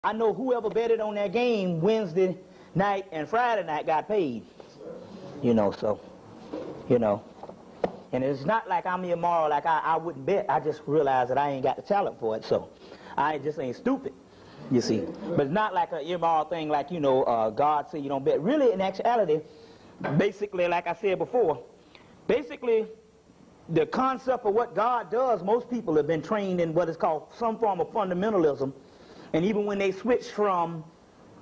I know whoever betted on that game Wednesday night and Friday night got paid. You know, so, you know. And it's not like I'm immoral, like I wouldn't bet. I just realized that I ain't got the talent for it, so I just ain't stupid, you see. But it's not like an immoral thing like, you know, God said you don't bet. Really, in actuality, basically, like I said before, basically, the concept of what God does, most people have been trained in what is called some form of fundamentalism. And even when they switched from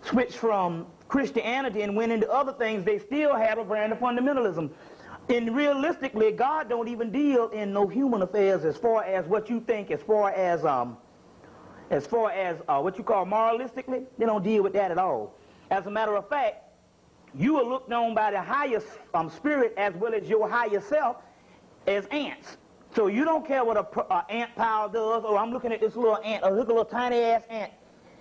Christianity and went into other things, they still have a brand of fundamentalism. And realistically, God don't even deal in no human affairs as far as what you think, as far as what you call moralistically. They don't deal with that at all. As a matter of fact, you are looked on by the higher spirit as well as your higher self as ants. So you don't care what an ant pile does. Oh, I'm looking at this little ant, a little tiny ass ant,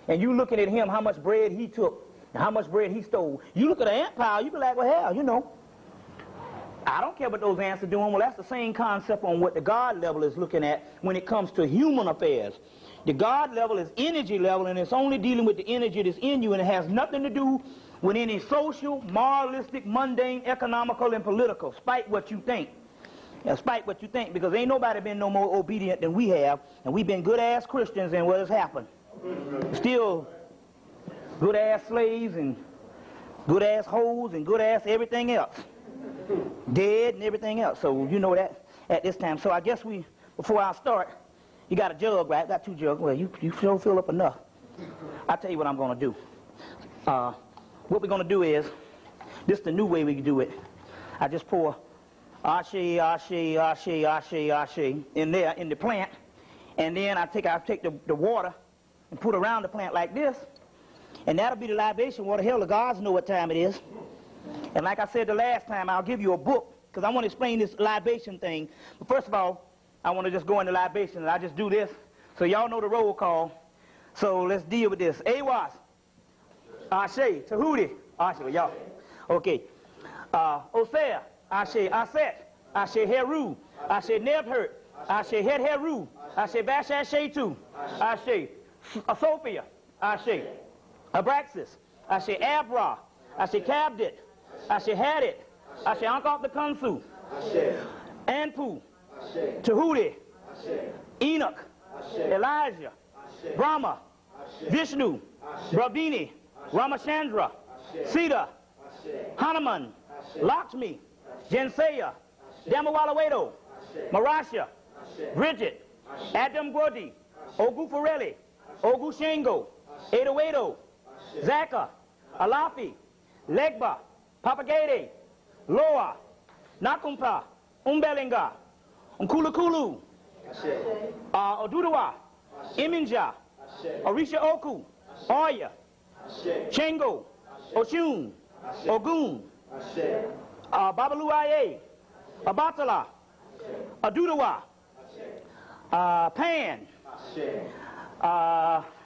and you looking at him, how much bread he took, and how much bread he stole. You look at an ant pile, you be like, well, hell, you know, I don't care what those ants are doing. Well, that's the same concept on what the God level is looking at when it comes to human affairs. The God level is energy level, and it's only dealing with the energy that's in you, and it has nothing to do with any social, moralistic, mundane, economical, and political, spite what you think. Spite what you think, because ain't nobody been no more obedient than we have, and we've been good-ass Christians, and what has happened? Still good-ass slaves, and good-ass hoes, and good-ass everything else. Dead and everything else, so you know that at this time. So I guess before I start, you got a jug, right? Got two jugs. Well, you sure fill up enough. I'll tell you what I'm going to do. What we're going to do is, this is the new way we do it. I just pour ashe in there, in the plant, and then I take the water and put around the plant like this, and that'll be the libation water. Hell, the gods know what time it is. And like I said the last time, I'll give you a book, because I want to explain this libation thing. But first of all, I want to just go into libation, and I just do this, so y'all know the roll call. So let's deal with this. Awas, ashe, Tahuti, ashe, well, y'all. Okay. Osea, ashe, Aset, ashe, Heru, ashe, Nebhert, ashe, Het Heru, ashe, Bashashe Shetu, ashe, Sophia, ashe, Abraxas, ashe, Abra, ashe, Kabdit, ashe, Hadit, ashe, Ankop the Kansu, Anpu, Tahuti, Enoch, Elijah, Brahma, Vishnu, Brahmini, Ramachandra, Sita, Hanuman, Lakshmi, Jensaya, Damawalawedo, Marasha, Bridget, Adam Gwadi, Ogu Farelli, Ogu Shango, Edowedo, Zaka, Alafi, Legba, Papagede, Loa, Nakumpa, Umbelinga, Unkulakulu, Odudawa, Iminja, Orisha Oku, Oya, Chango, Oshun, Ogun, Babaluaye, Abatala, Adudawa, Pan,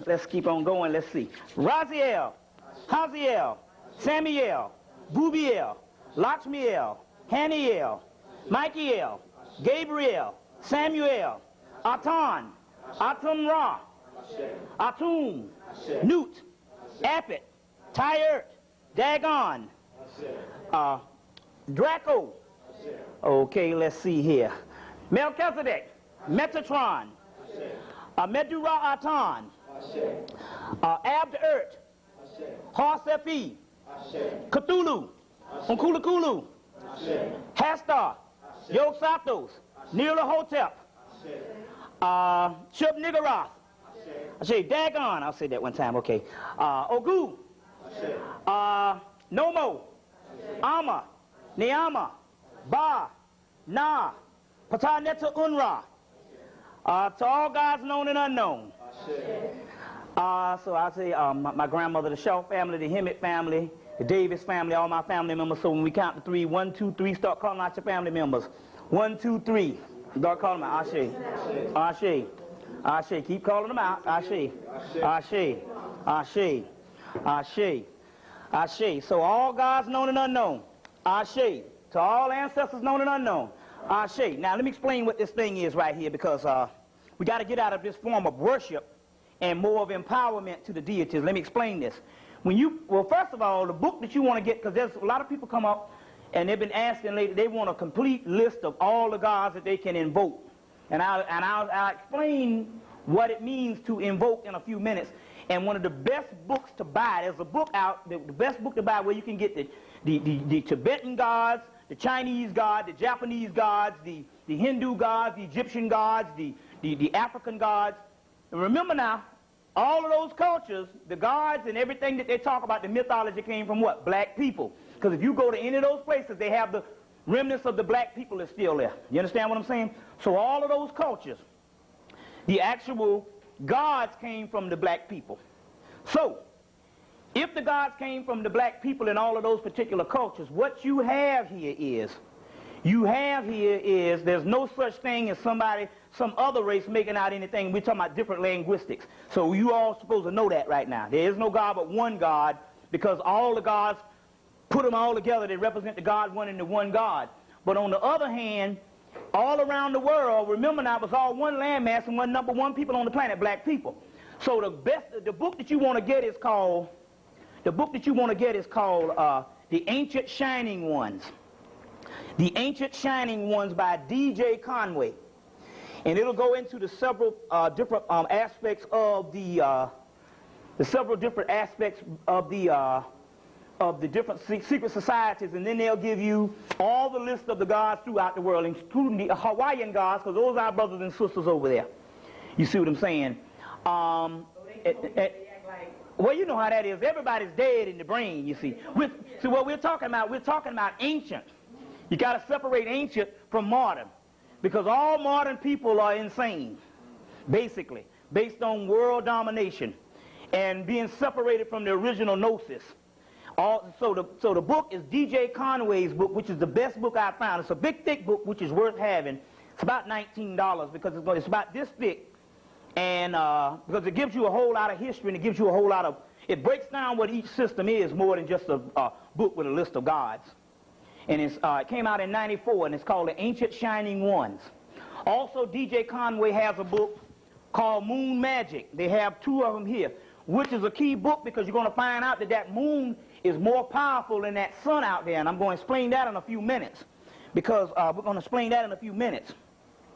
let's keep on going, let's see, Raziel, Haziel, Samiel, Bubiel, Lakshmiel, Haniel, Michael, Gabriel, Samuel, Atan, Atum-Ra, Atum, Newt, Apit, Tyert, Dagon, Draco. Okay, let's see here. Melchizedek, Metatron, Medura-Atan, Abd-Ert, Harsefi, Cthulhu, Unkulakulu, Hastar, Yog-Sathos, Nirlahotep, Shub-Niggurath, I say Dagon, I'll say that one time, okay. Ogu, Nomo, Ama, Neama, Ba, Na, Pataneta Unra, to all gods known and unknown. So I say my grandmother, the Shaw family, the Hemmitt family, the Davis family, all my family members. So when we count to three, 1, 2, 3, start calling out your family members. 1, 2, 3, start calling them out. Ashe, Ashe, Ashe, keep calling them out. Ashe, Ashe, Ashe, Ashe, Ashe. So all gods known and unknown. Ashe. To all ancestors known and unknown. Ashe. Now let me explain what this thing is right here, because we got to get out of this form of worship and more of empowerment to the deities. Let me explain this. Well, first of all, the book that you want to get, because there's a lot of people come up and they've been asking lately, they want a complete list of all the gods that they can invoke. And I'll explain what it means to invoke in a few minutes. And one of the best books to buy, there's a book out, the best book to buy where you can get the Tibetan gods, the Chinese gods, the Japanese gods, the Hindu gods, the Egyptian gods, the African gods. And remember now, all of those cultures, the gods and everything that they talk about, the mythology came from what? Black people. Because if you go to any of those places, they have the remnants of the black people that's still there. You understand what I'm saying? So all of those cultures, the actual gods came from the black people. So, if the gods came from the black people in all of those particular cultures, what you have here is, there's no such thing as some other race making out anything. We're talking about different linguistics. So you all supposed to know that right now. There is no God but one God, because all the gods, put them all together, they represent the God one and the one God. But on the other hand, all around the world, remember now, it was all one landmass and one number one people on the planet, black people. So the book that you want to get is called, The Ancient Shining Ones. The Ancient Shining Ones by D.J. Conway. And it'll go into the several different aspects of the different secret societies, and then they'll give you all the list of the gods throughout the world, including the Hawaiian gods, because those are our brothers and sisters over there. You see what I'm saying? Well, you know how that is. Everybody's dead in the brain, you see. So what we're talking about ancient. You got to separate ancient from modern, because all modern people are insane, basically, based on world domination and being separated from the original gnosis. So the book is D.J. Conway's book, which is the best book I found. It's a big, thick book, which is worth having. It's about $19 because it's about this thick, and because it gives you a whole lot of history, and it gives you a whole lot of, it breaks down what each system is more than just a book with a list of gods. And it came out in '94, and it's called The Ancient Shining Ones. Also, D.J. Conway has a book called Moon Magic. They have two of them here, which is a key book because you're going to find out that moon is more powerful than that sun out there, and I'm going to explain that in a few minutes, because we're going to explain that in a few minutes,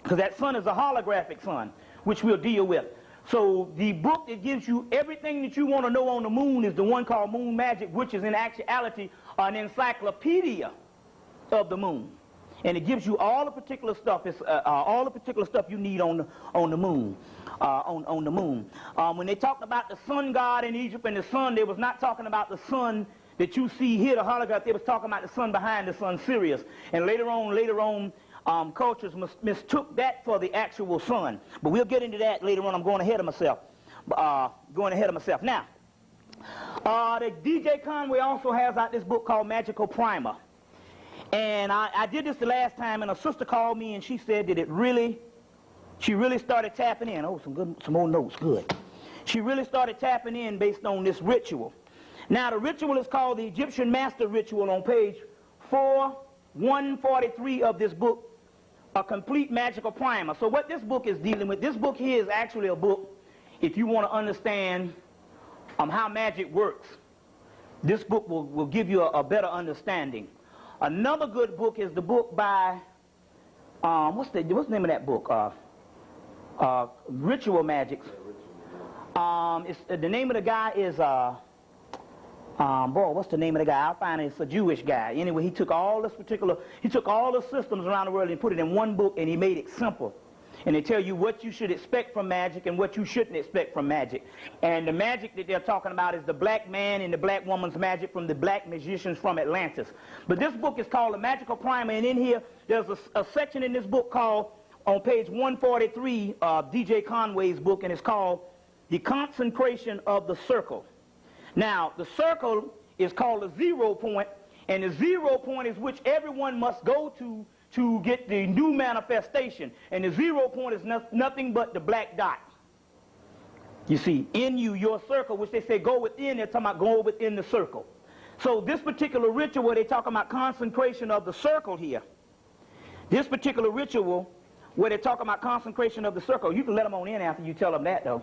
because that sun is a holographic sun, which we'll deal with. So the book that gives you everything that you want to know on the moon is the one called Moon Magic, which is in actuality an encyclopedia of the moon, and it gives you all the particular stuff. It's all the particular stuff you need on the moon. On the moon. When they talked about the sun god in Egypt and the sun, they was not talking about the sun that you see here, the holograph. They was talking about the sun behind the sun, Sirius. And later on, cultures mistook that for the actual sun. But we'll get into that later on. I'm going ahead of myself. Now, the D.J. Conway also has out this book called Magical Primer. And I did this the last time, and a sister called me, and she said that she really started tapping in. Oh, some more notes, good. She really started tapping in based on this ritual. Now, the ritual is called the Egyptian Master Ritual on page 143 of this book, A Complete Magical Primer. So what this book is dealing with, this book here is actually a book, if you want to understand how magic works, this book will give you a better understanding. Another good book is the book by, what's the name of that book? Ritual Magics. The name of the guy is, what's the name of the guy? I'll find it. It's a Jewish guy. Anyway, he took all the systems around the world and put it in one book, and he made it simple. And they tell you what you should expect from magic and what you shouldn't expect from magic. And the magic that they're talking about is the black man and the black woman's magic from the black magicians from Atlantis. But this book is called A Magical Primer, and in here, there's a section in this book called, on page 143 of D.J. Conway's book, and it's called The Consecration of the Circle. Now, the circle is called the 0 point, and the 0 point is which everyone must go to get the new manifestation. And the 0 point is nothing but the black dot. You see, in you, your circle, which they say go within, they're talking about go within the circle. So this particular ritual, they're talking about consecration of the circle here. This particular ritual, where they're talking about consecration of the circle, you can let them on in after you tell them that, though.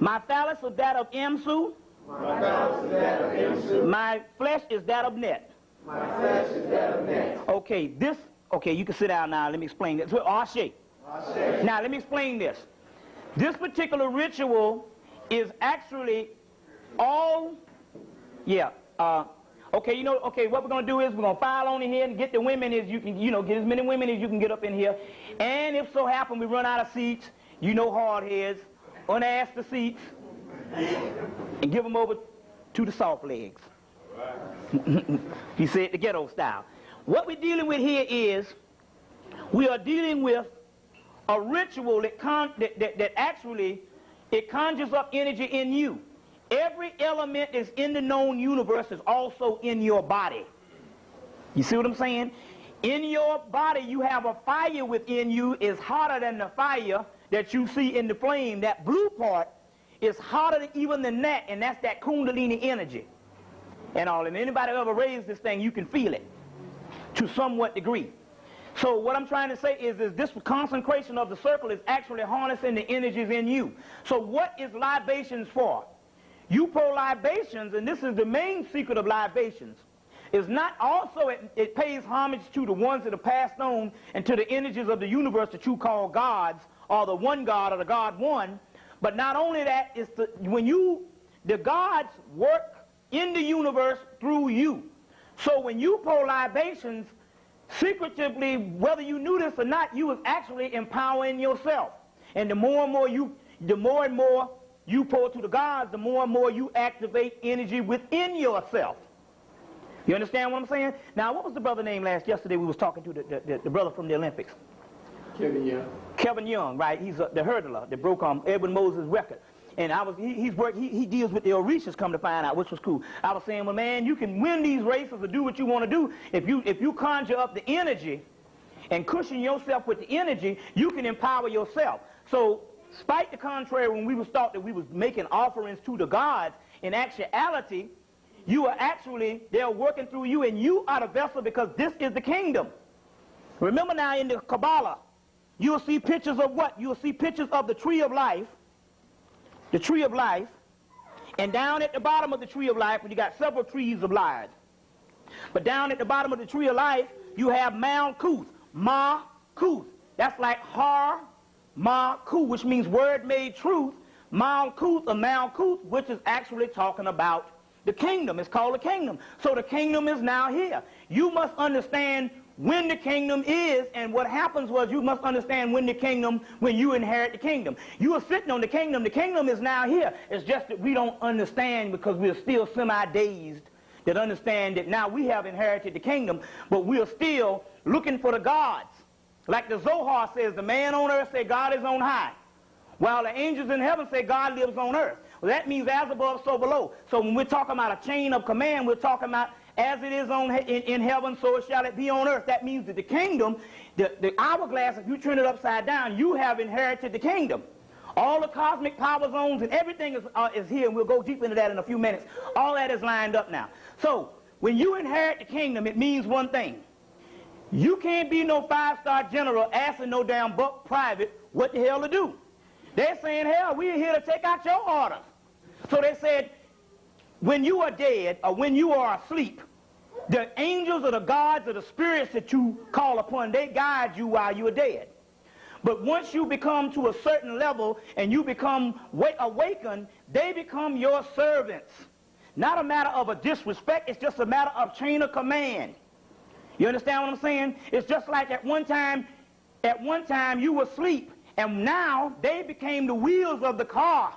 My phallus is that of Emsu. My flesh is that of Net. Okay, you can sit down now. Let me explain this. Now, let me explain this. This particular ritual is actually all, okay, what we're going to do is we're going to file on in here and get the women as you can, get as many women as you can get up in here. And if so happen we run out of seats, hard heads, unasked the seats, and give them over to the soft legs. He said the ghetto style. What we're dealing with here is we are dealing with a ritual that actually it conjures up energy in you. Every element is in the known universe is also in your body. You see what I'm saying? In your body you have a fire within you is hotter than the fire that you see in the flame. That blue part is hotter even than that, and that's that kundalini energy. And all. And anybody ever raised this thing, you can feel it to somewhat degree. So what I'm trying to say is this consecration of the circle is actually harnessing the energies in you. So what is libations for? You pour libations, and this is the main secret of libations, is not also it pays homage to the ones that are passed on and to the energies of the universe that you call gods, or the one God or the God one. But not only that, it's the gods work in the universe through you. So when you pour libations, secretively, whether you knew this or not, you was actually empowering yourself. And the more and more you pour to the gods, the more and more you activate energy within yourself. You understand what I'm saying? Now, what was the brother name yesterday we was talking to, the brother from the Olympics? Kevin Young. Kevin Young, right? He's the hurdler that broke Edwin Moses' record. And he deals with the Orishas, come to find out, which was cool. I was saying, well, man, you can win these races or do what you want to do. If you conjure up the energy and cushion yourself with the energy, you can empower yourself. So, spite the contrary, when we was thought that we was making offerings to the gods, in actuality, they're working through you, and you are the vessel because this is the kingdom. Remember now in the Kabbalah, you'll see pictures of what? You'll see pictures of the tree of life, and down at the bottom of the tree of life, you got several trees of life. But down at the bottom of the tree of life, you have Malkuth, Ma-Kuth. That's like Har, Ma-Kuth, which means word made truth. Malkuth or Malkuth, which is actually talking about the kingdom. It's called the kingdom. So the kingdom is now here. You must understand when the kingdom is, and what happens was you must understand when you inherit the kingdom. You are sitting on the kingdom is now here. It's just that we don't understand because we're still semi-dazed that understand that now we have inherited the kingdom, but we're still looking for the gods. Like the Zohar says, the man on earth say God is on high, while the angels in heaven say God lives on earth. Well, that means as above, so below. So when we're talking about a chain of command, we're talking about as it is in heaven, so shall it be on earth. That means that the kingdom, the hourglass, if you turn it upside down, you have inherited the kingdom. All the cosmic power zones and everything is here, and we'll go deep into that in a few minutes. All that is lined up now. So when you inherit the kingdom, it means one thing. You can't be no five-star general asking no damn buck private what the hell to do. They're saying, hell, we're here to take out your orders. So they said, when you are dead or when you are asleep, the angels or the gods or the spirits that you call upon, they guide you while you are dead. But once you become to a certain level and you become awakened, they become your servants. Not a matter of a disrespect, it's just a matter of chain of command. You understand what I'm saying? It's just like at one time you were asleep, and now they became the wheels of the car.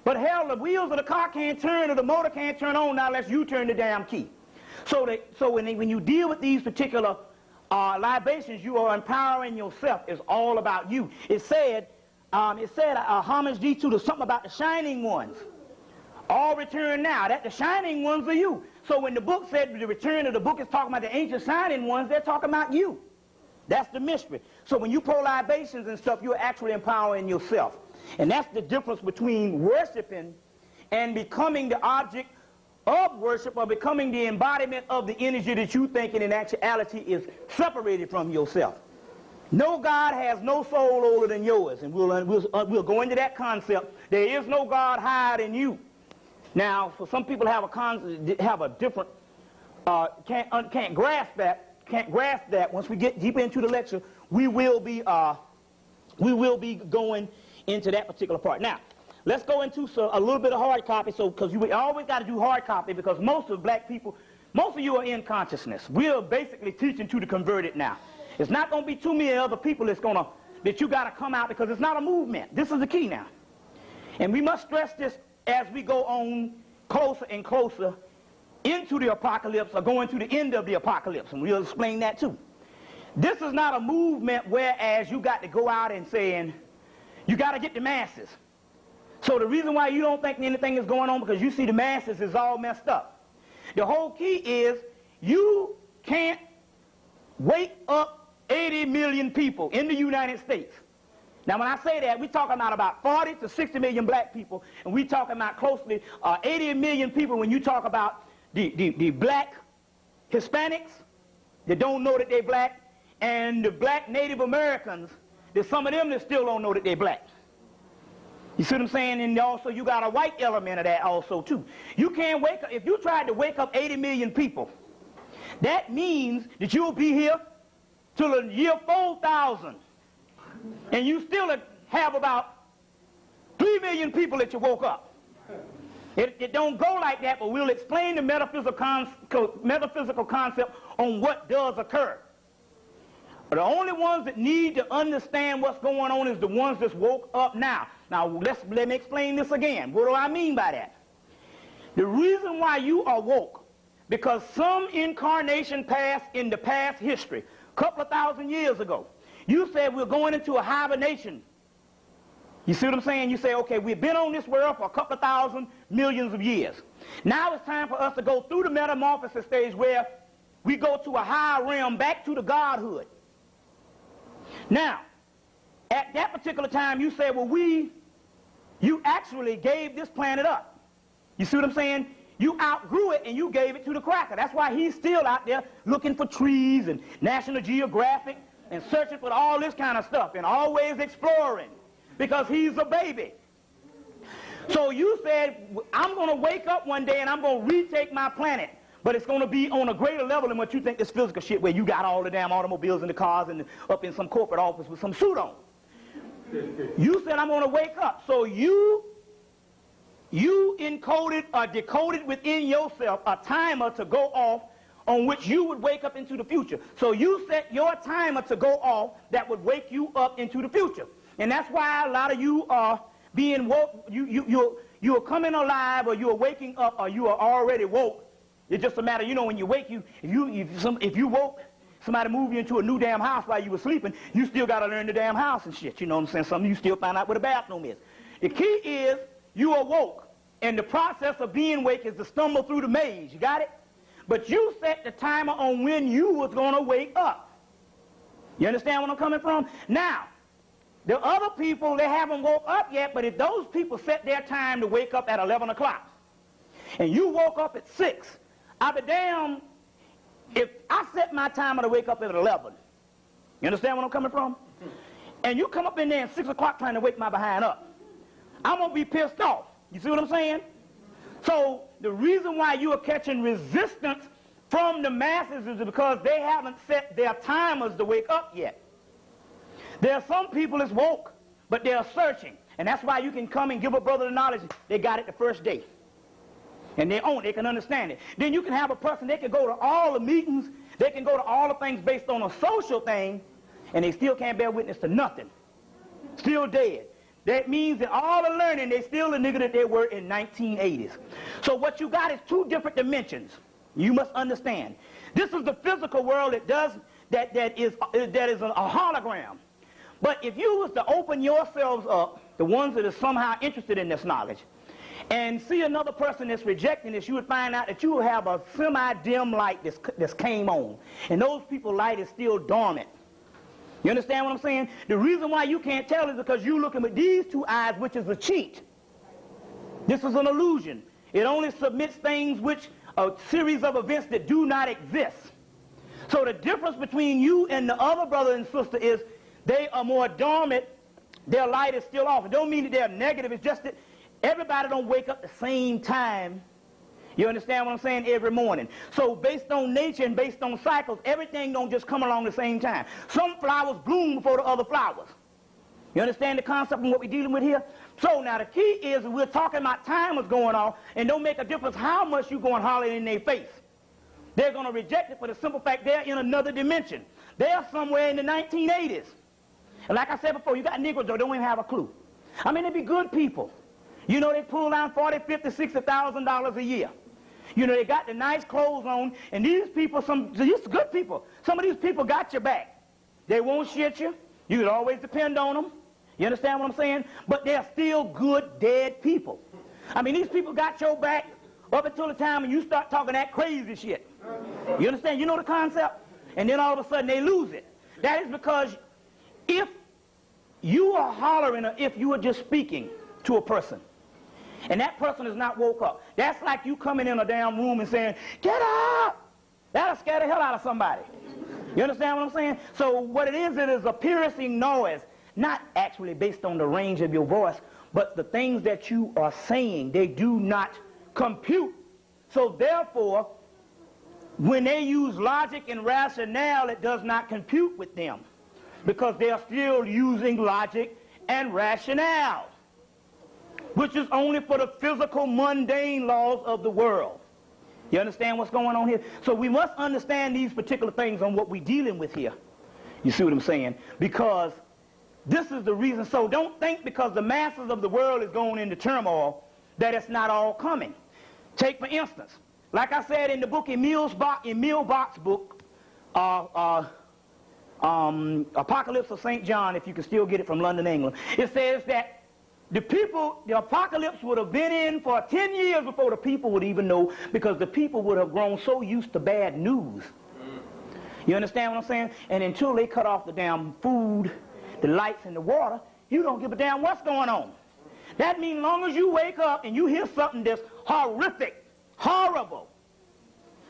But hell, the wheels of the car can't turn or the motor can't turn on now unless you turn the damn key. So when you deal with these particular libations, you are empowering yourself. It's all about you. It said homage thee to something about the shining ones. All return now. That the shining ones are you. So when the book said the return of the book is talking about the ancient shining ones, they're talking about you. That's the mystery. So when you pour libations and stuff, you're actually empowering yourself. And that's the difference between worshiping and becoming the object of worship, or becoming the embodiment of the energy that you think in actuality is separated from yourself. No God has no soul older than yours, and we'll go into that concept. There is no God higher than you. Now, for some people have a different can't grasp that. Once we get deeper into the lecture, we will be going into that particular part. Now, let's go into a little bit of hard copy. So, because you always got to do hard copy, because most of black people, most of you are in consciousness. We are basically teaching to the converted now. It's not going to be too many other people that you got to come out, because it's not a movement. This is the key now. And we must stress this as we go on closer and closer into the apocalypse, or going to the end of the apocalypse, and we'll explain that too. This is not a movement whereas you got to go out and saying, you got to get the masses. So the reason why you don't think anything is going on, because you see the masses is all messed up. The whole key is you can't wake up 80 million people in the United States. Now, when I say that, we're talking about 40 to 60 million black people, and we're talking about closely 80 million people when you talk about the black Hispanics that don't know that they're black, and the black Native Americans, there's some of them that still don't know that they're black. You see what I'm saying? And also you got a white element of that also too. You can't wake up, if you tried to wake up 80 million people, that means that you'll be here till the year 4000. And you still have about 3 million people that you woke up. It don't go like that, but we'll explain the metaphysical concept on what does occur. But the only ones that need to understand what's going on is the ones that's woke up now. Now, let me explain this again. What do I mean by that? The reason why you are woke, because some incarnation passed in the past history, a couple of thousand years ago, you said we're going into a hibernation. You see what I'm saying? You say, okay, we've been on this world for a couple of thousand millions of years. Now it's time for us to go through the metamorphosis stage where we go to a higher realm, back to the godhood. Now, at that particular time, you say, well, you actually gave this planet up. You see what I'm saying? You outgrew it and you gave it to the cracker. That's why he's still out there looking for trees and National Geographic and searching for all this kind of stuff and always exploring, because he's a baby. So you said, I'm going to wake up one day and I'm going to retake my planet. But it's going to be on a greater level than what you think this physical shit, where you got all the damn automobiles and the cars and up in some corporate office with some suit on. You said, I'm going to wake up. So you encoded or decoded within yourself a timer to go off on which you would wake up into the future. So you set your timer to go off that would wake you up into the future. And that's why a lot of you are being woke. You are coming alive, or you are waking up, or you are already woke. It's just a matter, you know, when you wake, if you woke, somebody moved you into a new damn house while you were sleeping, you still got to learn the damn house and shit. You know what I'm saying? Some of you still find out where the bathroom is. The key is you are woke, and the process of being awake is to stumble through the maze. You got it? But you set the timer on when you was going to wake up. You understand where I'm coming from? Now, the other people, they haven't woke up yet, but if those people set their time to wake up at 11 o'clock, and you woke up at 6, I'll be damned if I set my timer to wake up at 11. You understand where I'm coming from? And you come up in there at 6 o'clock trying to wake my behind up. I'm going to be pissed off. You see what I'm saying? So the reason why you are catching resistance from the masses is because they haven't set their timers to wake up yet. There are some people that's woke, but they're searching. And that's why you can come and give a brother the knowledge. They got it the first day. And they own it, they can understand it. Then you can have a person, they can go to all the meetings, they can go to all the things based on a social thing, and they still can't bear witness to nothing. Still dead. That means that all the learning, they still the nigga that they were in 1980s. So what you got is two different dimensions. You must understand. This is the physical world that is a hologram. But if you was to open yourselves up, the ones that are somehow interested in this knowledge, and see another person that's rejecting this, you would find out that you will have a semi-dim light that's came on. And those people's light is still dormant. You understand what I'm saying? The reason why you can't tell is because you're looking with these two eyes, which is a cheat. This is an illusion. It only submits things which a series of events that do not exist. So the difference between you and the other brother and sister is they are more dormant, their light is still off. It don't mean that they're negative. It's just that everybody don't wake up the same time. You understand what I'm saying? Every morning. So based on nature and based on cycles, everything don't just come along the same time. Some flowers bloom before the other flowers. You understand the concept and what we're dealing with here? So now the key is we're talking about time is going on, and don't make a difference how much you go and holler in their face. They're going to reject it for the simple fact they're in another dimension. They're somewhere in the 1980s. And like I said before, you got Negroes that don't even have a clue. I mean, they be good people. You know, they pull down $40,000, $50,000, $60,000 a year. You know, they got the nice clothes on, and these people, these good people, some of these people got your back. They won't shit you. You can always depend on them. You understand what I'm saying? But they're still good, dead people. I mean, these people got your back up until the time when you start talking that crazy shit. You understand? You know the concept? And then all of a sudden they lose it. That is because if you are hollering or if you are just speaking to a person, and that person is not woke up, that's like you coming in a damn room and saying, "Get up!" That'll scare the hell out of somebody. You understand what I'm saying? So what it is a piercing noise, not actually based on the range of your voice, but the things that you are saying, they do not compute. So therefore, when they use logic and rationale, it does not compute with them, because they are still using logic and rationale, which is only for the physical, mundane laws of the world. You understand what's going on here? So we must understand these particular things on what we're dealing with here. You see what I'm saying? Because this is the reason. So don't think because the masses of the world is going into turmoil that it's not all coming. Take, for instance, like I said in the book, in Milbach's book, Apocalypse of St. John, if you can still get it from London, England, it says that the apocalypse would have been in for 10 years before the people would even know, because the people would have grown so used to bad news. You understand what I'm saying? And until they cut off the damn food, the lights, and the water, you don't give a damn what's going on. That means as long as you wake up and you hear something that's horrific, horrible,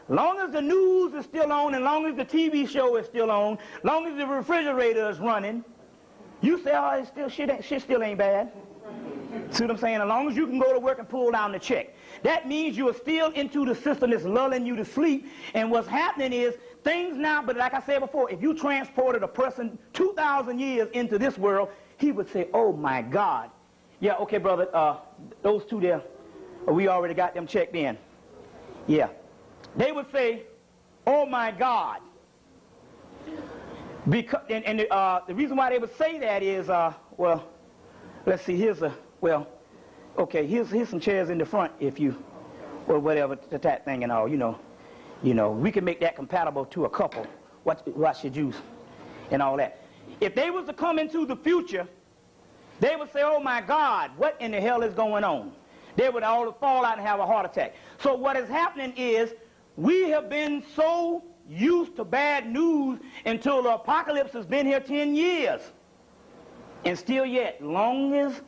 long as the news is still on, and long as the TV show is still on, long as the refrigerator is running, you say, oh, it's still shit still ain't bad. See what I'm saying? As long as you can go to work and pull down the check. That means you are still into the system that's lulling you to sleep. And what's happening is things now, but like I said before, if you transported a person 2,000 years into this world, he would say, oh my God. Yeah, okay, brother, those two there, we already got them checked in. Yeah. They would say, oh my God. Because, and the reason why they would say that is, well, let's see, here's some chairs in the front if you, or whatever, that thing and all, you know, we can make that compatible to a couple. Watch your juice and all that. If they was to come into the future, they would say, oh my God, what in the hell is going on? They would all fall out and have a heart attack. So what is happening is we have been so used to bad news until the apocalypse has been here 10 years. And still yet, long as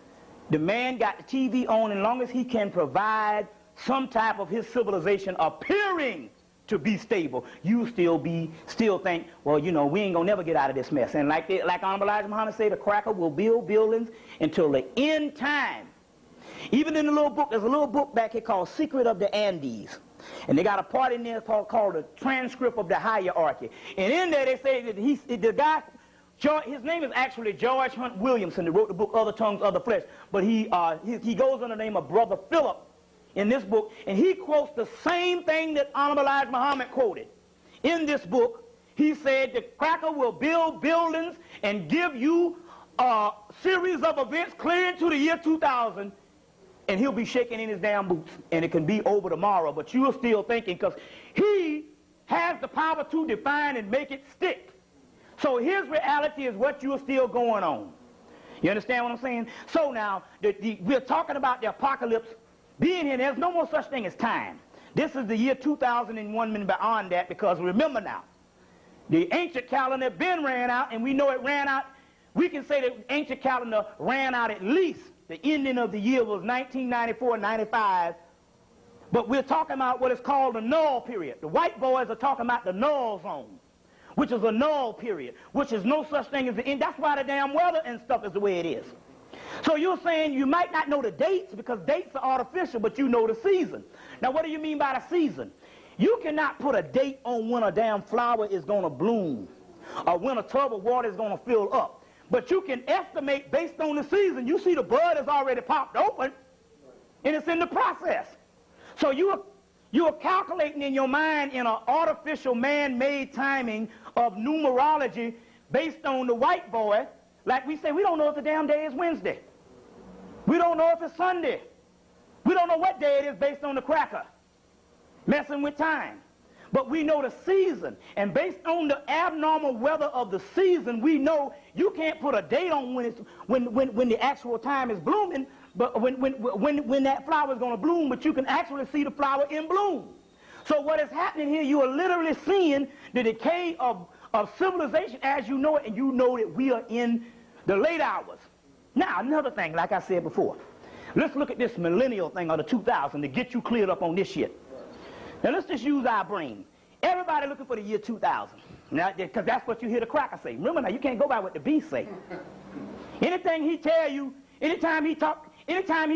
the man got the TV on, and long as he can provide some type of his civilization appearing to be stable, you still think, well, you know, we ain't gonna never get out of this mess. And like Honorable Elijah Muhammad said, the cracker will build buildings until the end time. Even in the little book, there's a little book back here called Secret of the Andes. And they got a part in there called the Transcript of the Hierarchy. And in there they say that the guy, his name is actually George Hunt Williamson, that wrote the book Other Tongues, Other Flesh. But he goes under the name of Brother Philip in this book, and he quotes the same thing that Honorable Elijah Muhammad quoted. In this book, he said the cracker will build buildings and give you a series of events clear into the year 2000, and he'll be shaking in his damn boots, and it can be over tomorrow, but you're still thinking, because he has the power to define and make it stick. So his reality is what you're still going on. You understand what I'm saying? So now, we're talking about the apocalypse being here. There's no more such thing as time. This is the year 2001 and beyond that, because remember now, the ancient calendar been ran out, and we know it ran out. We can say that the ancient calendar ran out at least. The ending of the year was 1994-95. But we're talking about what is called the null period. The white boys are talking about the null zone, which is a null period, which is no such thing as the end. That's why the damn weather and stuff is the way it is. So you're saying you might not know the dates because dates are artificial, but you know the season. Now, what do you mean by the season? You cannot put a date on when a damn flower is going to bloom or when a tub of water is going to fill up. But you can estimate based on the season. You see the bud has already popped open, and it's in the process. So you are calculating in your mind in an artificial man-made timing of numerology based on the white boy. Like we say, we don't know if the damn day is Wednesday. We don't know if it's Sunday. We don't know what day it is based on the cracker. Messing with time. But we know the season. And based on the abnormal weather of the season, we know you can't put a date on when the actual time is blooming, but when that flower is going to bloom, but you can actually see the flower in bloom. So what is happening here, you are literally seeing the decay of civilization as you know it, and you know that we are in the late hours. Now, another thing, like I said before, let's look at this millennial thing of the 2000 to get you cleared up on this shit. Now, let's just use our brain. Everybody looking for the year 2000. Now, because that's what you hear the cracker say. Remember now, you can't go by what the beast say. Anything he tell you, anytime he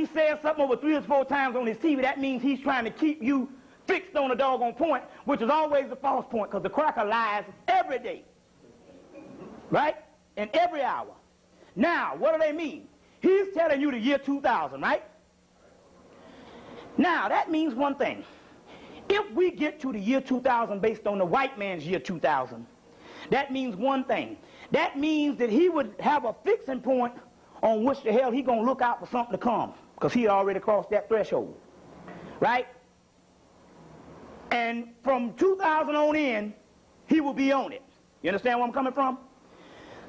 says something over 3 or 4 times on his TV, that means he's trying to keep you fixed on a doggone point, which is always a false point, because the cracker lies every day. Right? And every hour. Now, what do they mean? He's telling you the year 2000, right? Now, that means one thing. If we get to the year 2000 based on the white man's year 2000, that means one thing. That means that he would have a fixing point on which the hell he going to look out for something to come, because he already crossed that threshold, right? And from 2000 on in, he will be on it. You understand where I'm coming from?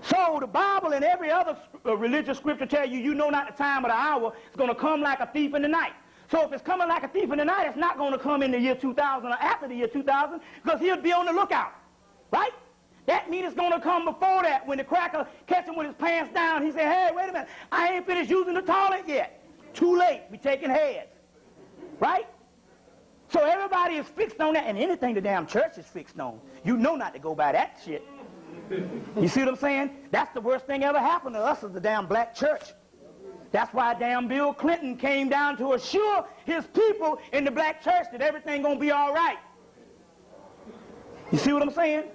So the Bible and every other religious scripture tell you, you know not the time or the hour. It's going to come like a thief in the night. So if it's coming like a thief in the night, it's not going to come in the year 2000 or after the year 2000, because he'll be on the lookout, right? That means it's going to come before that. When the cracker catch him with his pants down, he say, hey, wait a minute, I ain't finished using the toilet yet. Too late, we taking heads, right? So everybody is fixed on that, and anything the damn church is fixed on, you know not to go by that shit. You see what I'm saying? That's the worst thing ever happened to us is the damn black church. That's why damn Bill Clinton came down to assure his people in the black church that everything gonna be all right. You see what I'm saying?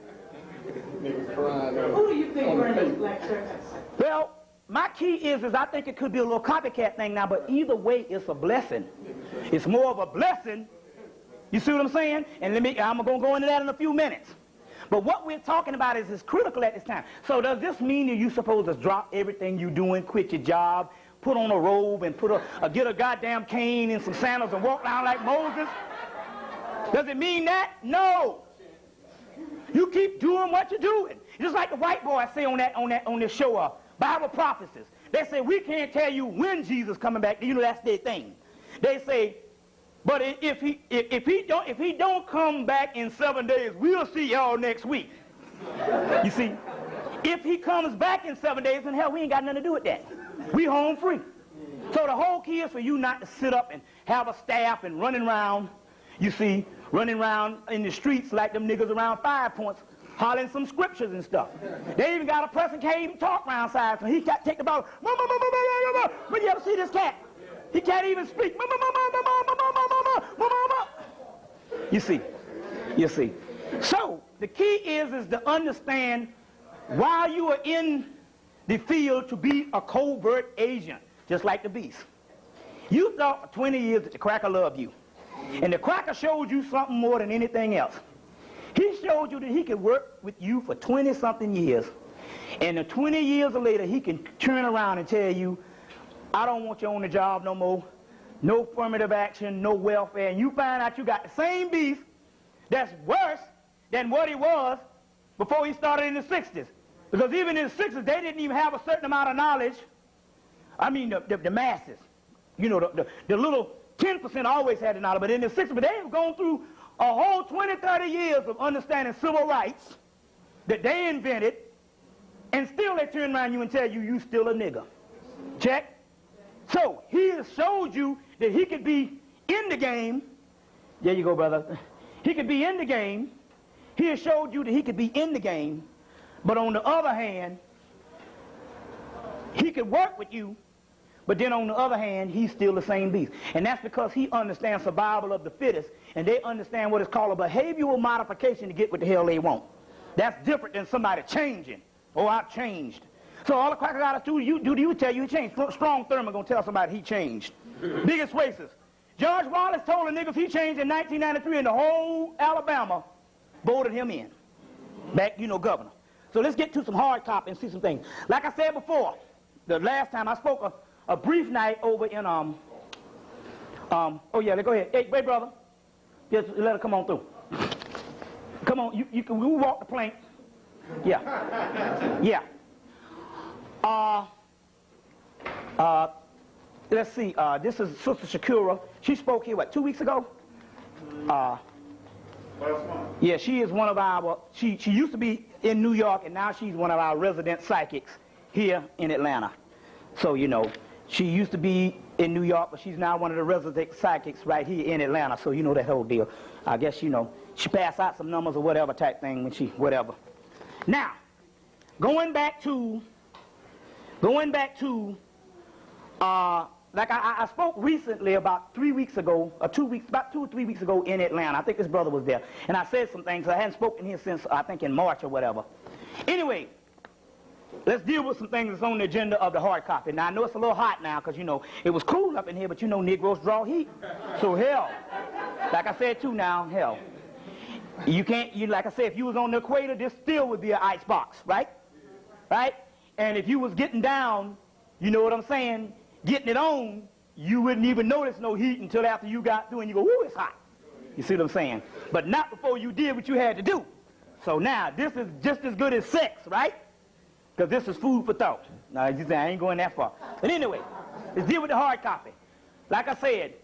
Who do you think were in those black churches? Well, my key is I think it could be a little copycat thing now, but either way, it's a blessing. It's more of a blessing. You see what I'm saying? And I'm gonna go into that in a few minutes. But what we're talking about is critical at this time. So does this mean that you're supposed to drop everything you're doing, quit your job, put on a robe and get a goddamn cane and some sandals and walk down like Moses? Does it mean that? No. You keep doing what you're doing. Just like the white boys say on this show, Bible prophecies. They say we can't tell you when Jesus coming back. You know that's their thing. They say, but if he don't come back in 7 days, we'll see y'all next week. You see, if he comes back in 7 days, then hell, we ain't got nothing to do with that. We home free. So the whole key is for you not to sit up and have a staff and running around, you see, running around in the streets like them niggas around 5 Points, hollering some scriptures and stuff. They even got a person can't even talk around side, so he can't take the ball. When you ever see this cat? He can't even speak. You see. So the key is to understand while you are in the field to be a covert agent, just like the beast. You thought for 20 years that the cracker loved you. And the cracker showed you something more than anything else. He showed you that he could work with you for 20-something years. And 20 years later, he can turn around and tell you, I don't want you on the job no more. No affirmative action, no welfare. And you find out you got the same beast that's worse than what he was before he started in the 60s. Because even in the 60s, they didn't even have a certain amount of knowledge. I mean, the masses. You know, the little 10% always had the knowledge. But in the 60s, but they have gone through a whole 20, 30 years of understanding civil rights that they invented, and still they turn around you and tell you, you still a nigger. Check? So he has showed you that he could be in the game. There you go, brother. He could be in the game. He has showed you that he could be in the game, but on the other hand, he could work with you, but then on the other hand, he's still the same beast. And that's because he understands survival of the fittest, and they understand what is called a behavioral modification to get what the hell they want. That's different than somebody changing. Oh, I've changed. So all the cracker got to do tell you he changed. Strong Thurman going to tell somebody he changed. Biggest racist. George Wallace told the niggas he changed in 1993, and the whole Alabama voted him in. Back, governor. So let's get to some hard copy and see some things. Like I said before, the last time I spoke a brief night over in, oh yeah, go ahead. Hey, wait, brother. Just let her come on through. Come on, you can, we'll walk the plank. Yeah. Yeah. Let's see, this is Sister Shakura. She spoke here, what, 2 weeks ago? Last month. Yeah, she is one of our, she used to be in New York, and now she's one of our resident psychics here in Atlanta. So, she used to be in New York, but she's now one of the resident psychics right here in Atlanta. So, that whole deal. I guess, she passed out some numbers or whatever type thing when she, whatever. Now, going back to, like I spoke recently about 3 weeks ago, or 2 weeks, about 2 or 3 weeks ago in Atlanta. I think this brother was there. And I said some things. I hadn't spoken here since, I think, in March or whatever. Anyway, let's deal with some things that's on the agenda of the hard copy. Now, I know it's a little hot now because, it was cool up in here, but Negroes draw heat. So, hell, like I said, too, now, hell. You can't, like I said, if you was on the equator, this still would be an ice box, right? Right? And if you was getting down, you know what I'm saying, getting it on, you wouldn't even notice no heat until after you got through and you go, ooh, it's hot. You see what I'm saying? But not before you did what you had to do. So now, this is just as good as sex, right? Because this is food for thought. Now, you say, I ain't going that far. But anyway, let's deal with the hard copy. Like I said,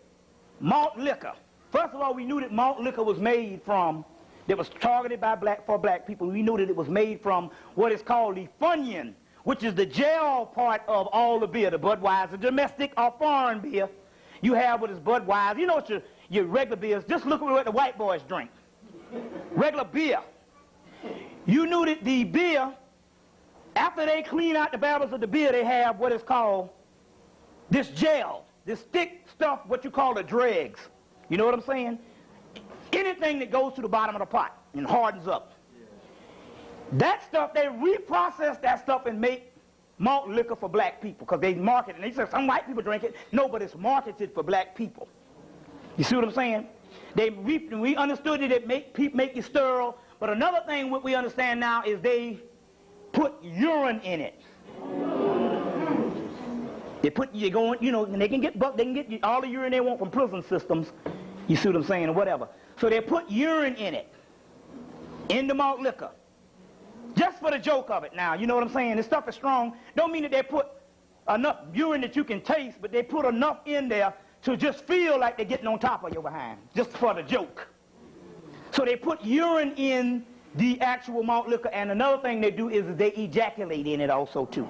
malt liquor. First of all, we knew that malt liquor was made from, that was targeted by for black people. We knew that it was made from what is called the Funyun, which is the gel part of all the beer, the Budweiser, domestic or foreign beer. You have what is Budweiser. You know what your regular beers, just look at what the white boys drink. Regular beer. You knew that the beer, after they clean out the barrels of the beer, they have what is called this gel, this thick stuff, what you call the dregs. You know what I'm saying? Anything that goes to the bottom of the pot and hardens up. That stuff, they reprocess that stuff and make malt liquor for black people because they market it. And they say some white people drink it. No, but it's marketed for black people. You see what I'm saying? We understood that it make you sterile. But another thing what we understand now is they put urine in it. They put, and they can get all the urine they want from prison systems. You see what I'm saying, or whatever. So they put urine in it, in the malt liquor. Just for the joke of it now, you know what I'm saying? This stuff is strong. Don't mean that they put enough urine that you can taste, but they put enough in there to just feel like they're getting on top of your behind, just for the joke. So they put urine in the actual malt liquor, and another thing they do is they ejaculate in it also too.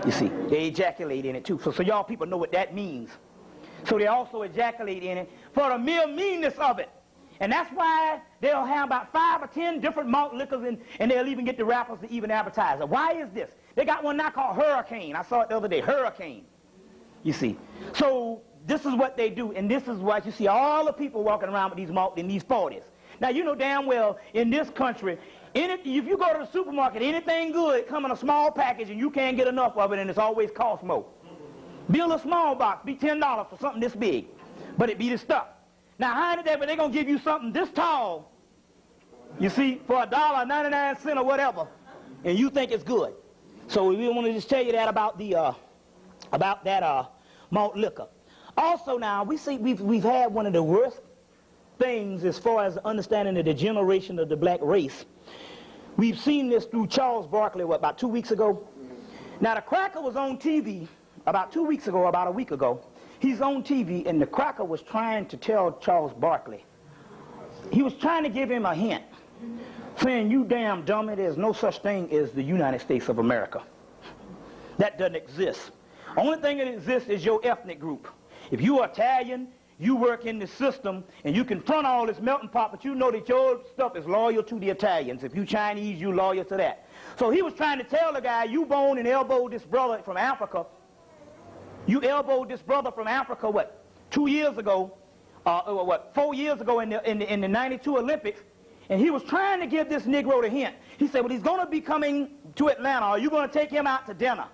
You see, they ejaculate in it too. So y'all people know what that means. So they also ejaculate in it for the mere meanness of it. And that's why they'll have about 5 or 10 different malt liquors, and they'll even get the rappers to even advertise it. Why is this? They got one now called Hurricane. I saw it the other day, Hurricane. You see. So this is what they do, and this is why you see all the people walking around with these malt in these 40s. Now, you know damn well, in this country, if you go to the supermarket, anything good come in a small package, and you can't get enough of it, and it's always cost more. Build a small box, be $10 for something this big, but it be the stuff. Now, how did they, but they're going to give you something this tall, you see, for $1.99 or whatever, and you think it's good. So we want to just tell you that about that malt liquor. Also now, we see we've had one of the worst things as far as understanding the degeneration of the black race. We've seen this through Charles Barkley, what, about 2 weeks ago? Now, the cracker was on TV about 2 weeks ago, about a week ago. He's on TV, and the cracker was trying to tell Charles Barkley. He was trying to give him a hint, saying, you damn dummy, there's no such thing as the United States of America. That doesn't exist. Only thing that exists is your ethnic group. If you are Italian, you work in the system and you confront all this melting pot, but you know that your stuff is loyal to the Italians. If you Chinese, you loyal to that. So he was trying to tell the guy, you boned and elbowed this brother from Africa. You elbowed this brother from Africa, what, 2 years ago, 4 years ago in the 92 Olympics, and he was trying to give this Negro the hint. He said, well, he's going to be coming to Atlanta. Are you going to take him out to dinner?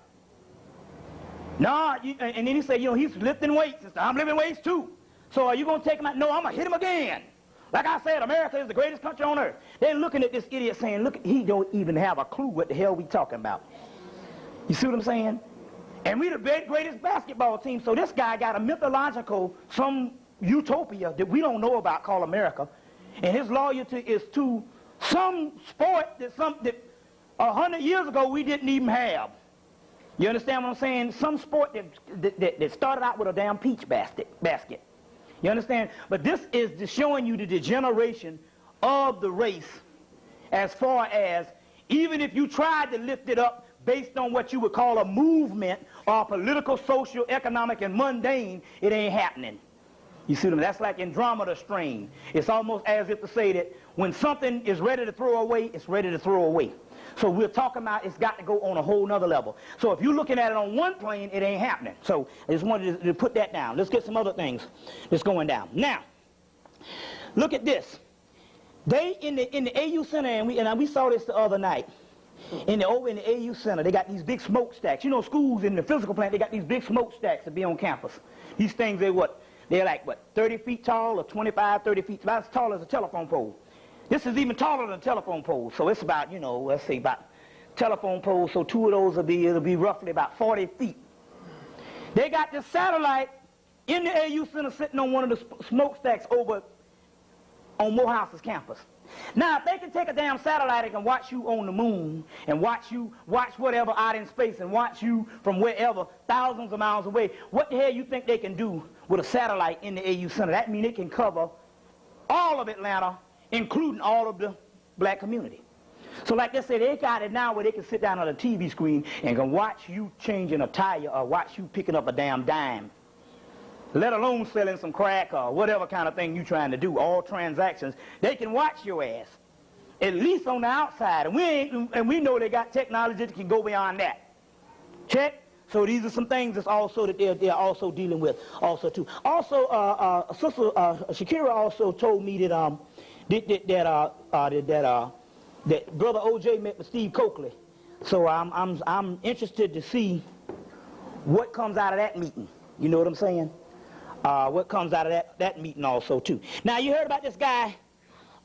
No, and then he said, you know, he's lifting weights. And I'm lifting weights too. So are you going to take him out? No, I'm going to hit him again. Like I said, America is the greatest country on earth. They're looking at this idiot saying, look, he don't even have a clue what the hell we talking about. You see what I'm saying? And we the greatest basketball team. So this guy got a mythological, some utopia that we don't know about called America. And his loyalty is to some sport that 100 years ago we didn't even have. You understand what I'm saying? Some sport that started out with a damn peach basket. You understand? But this is just showing you the degeneration of the race, as far as even if you tried to lift it up based on what you would call a movement or political, social, economic, and mundane, it ain't happening. You see what I mean? That's like Andromeda strain. It's almost as if to say that when something is ready to throw away, it's ready to throw away. So we're talking about it's got to go on a whole nother level. So if you're looking at it on one plane, it ain't happening. So I just wanted to put that down. Let's get some other things that's going down. Now, look at this. They in the AU Center, and we saw this the other night. Over in the AU Center, they got these big smokestacks. You know, schools in the physical plant, they got these big smokestacks that be on campus. These things, they're like, 30 feet tall or 25, 30 feet, about as tall as a telephone pole. This is even taller than a telephone pole. So it's about, you know, let's say about telephone poles. So two of those it'll be roughly about 40 feet. They got this satellite in the AU Center sitting on one of the smokestacks over on Morehouse's campus. Now, if they can take a damn satellite and can watch you on the moon and watch whatever out in space and watch you from wherever, thousands of miles away, what the hell you think they can do with a satellite in the AU Center? That means it can cover all of Atlanta, including all of the black community. So like they say, they got it now where they can sit down on a TV screen and can watch you changing a tire or watch you picking up a damn dime, let alone selling some crack or whatever kind of thing you're trying to do, all transactions. They can watch your ass, at least on the outside. And we know they got technology that can go beyond that. Check? So these are some things that's also that they're also dealing with also too. Also, Sister Shakira also told me that that Brother OJ met with Steve Coakley. So I'm interested to see what comes out of that meeting. You know what I'm saying? What comes out of that meeting also too. Now you heard about this guy,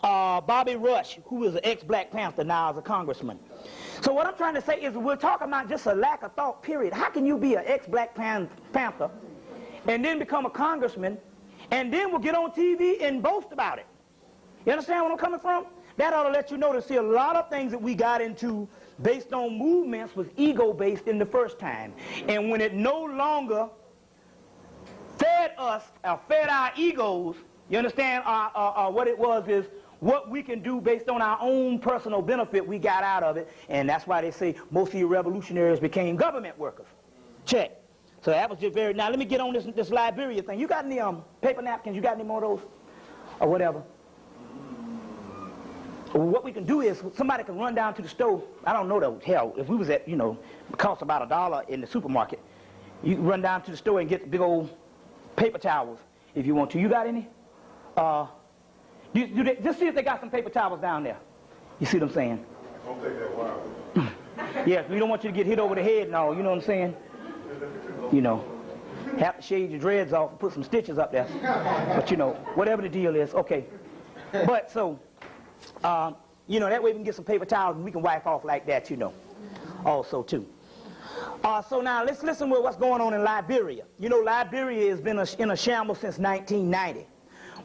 Bobby Rush, who is an ex-Black Panther, now as a congressman. So what I'm trying to say is we're talking about just a lack of thought, period. How can you be an ex-Black Panther and then become a congressman and then we'll get on TV and boast about it? You understand where I'm coming from? That ought to let you know to see a lot of things that we got into based on movements was ego-based in the first time. And when it no longer fed us, or fed our egos, you understand, what it was is what we can do based on our own personal benefit we got out of it. And that's why they say most of your revolutionaries became government workers. Check. So that was just very... Now let me get on this Liberia thing. You got any paper napkins? You got any more of those? Or whatever? What we can do is somebody can run down to the store. I don't know though. Hell, if we was at, you know, it costs about $1 in the supermarket. You can run down to the store and get the big old paper towels if you want to. You got any? Just see if they got some paper towels down there. You see what I'm saying? Don't take that wild. Yes, we don't want you to get hit over the head and all, you know what I'm saying? You know, have to shave your dreads off and put some stitches up there. But you know, whatever the deal is, okay. But so, you know, that way we can get some paper towels and we can wipe off like that, you know, also too. So now let's listen to what's going on in Liberia. You know, Liberia has been in a shambles since 1990.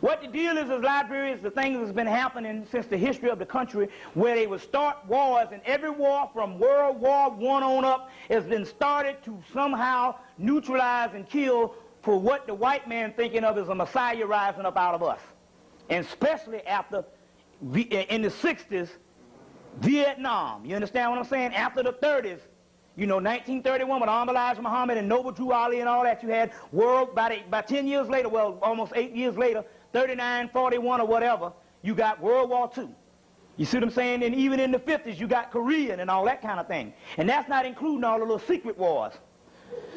What the deal is Liberia is the thing that's been happening since the history of the country, where they would start wars, and every war from World War I on up has been started to somehow neutralize and kill for what the white man thinking of as a messiah rising up out of us. And especially after, in the 60s, Vietnam. You understand what I'm saying? After the 30s, You know, 1931 with Elijah Muhammad and Noble Drew Ali and all that. You had world, by 10 years later, well, almost 8 years later, 39, 41 or whatever, you got World War II. You see what I'm saying? And even in the 50s, you got Korean and all that kind of thing. And that's not including all the little secret wars.